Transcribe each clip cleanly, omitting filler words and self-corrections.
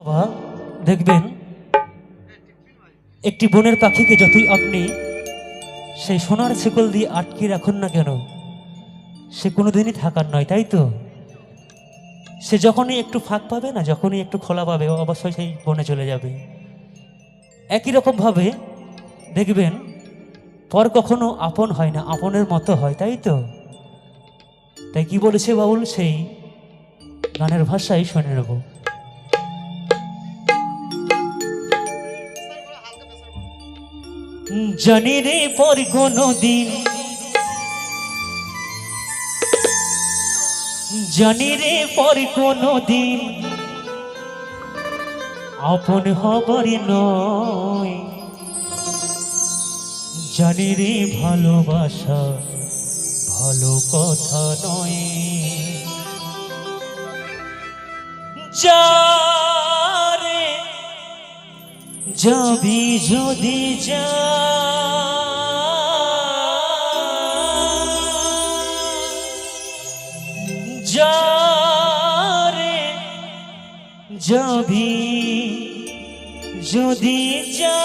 বা দেখবেন একটি বনের পাখিকে যতই আপনি সেই সোনার শিকল দিয়ে আটকে রাখুন না কেন, সে কোনোদিনই থাকার নয়, তাই তো? সে যখনই একটু ফাঁক পাবে না, যখনই একটু খোলা পাবে, ও অবশ্যই সেই বনে চলে যাবে। একই রকমভাবে দেখবেন পর কখনো আপন হয় না, আপনের মতো হয়, তাই তো? তাই কি বলেছে বাউল, সেই গানের ভাষায় শুনে নেব। জানি রে পর কোনো দিন, জানি রে পর কোনো দিন আপন হবার নয়, জানি রে ভালোবাসা ভালো কথা নয়। যারে যাবি যদি যা, যারে যাবি যদি যা,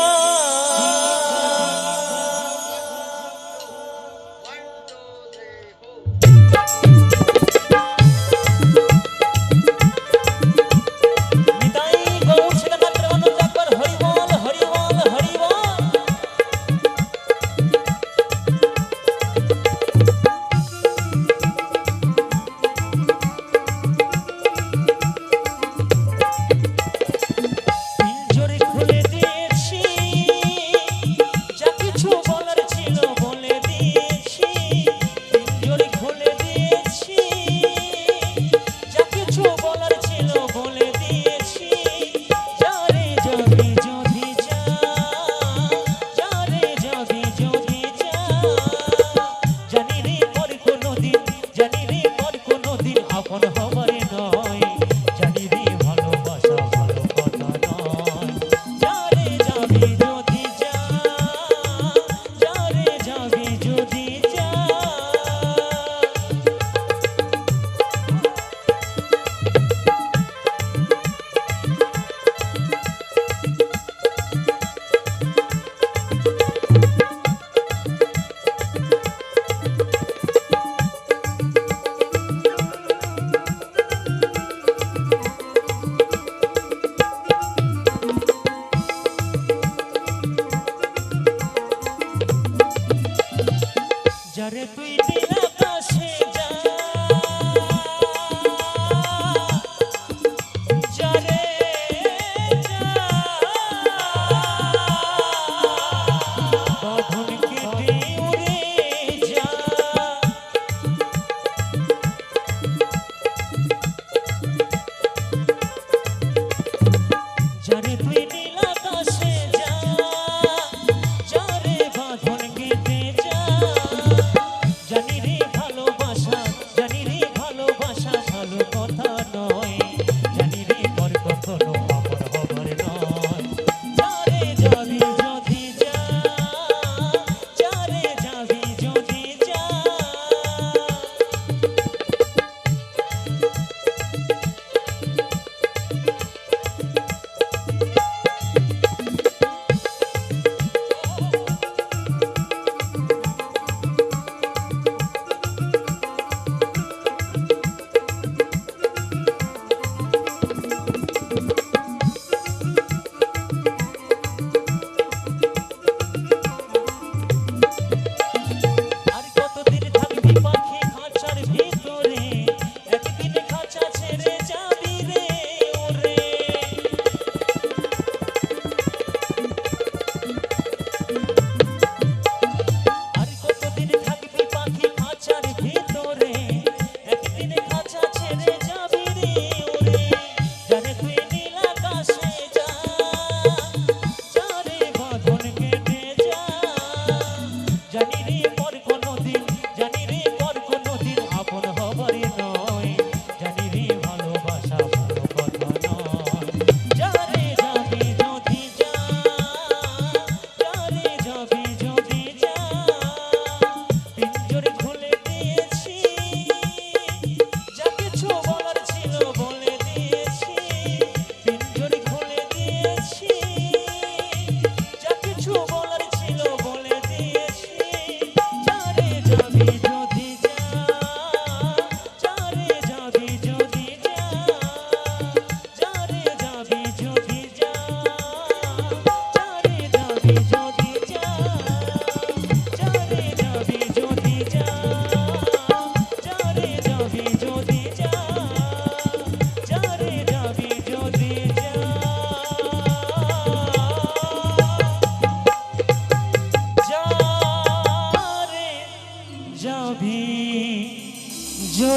যারে তুই নীল আকাশে যা, যারে বাঁধন কেটে উড়ে যা, যারে তুই নীল আকাশে যা, যারে বাঁধন কেটে যা, জানি রে ভালোবাসা, জানি রে ভালোবাসা ভালো কথা নয়, জানি রে পর কখনো আমার হবার নয়। যারে যাবি যদি যা, যারে যাবি যদি যা,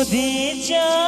যদি যা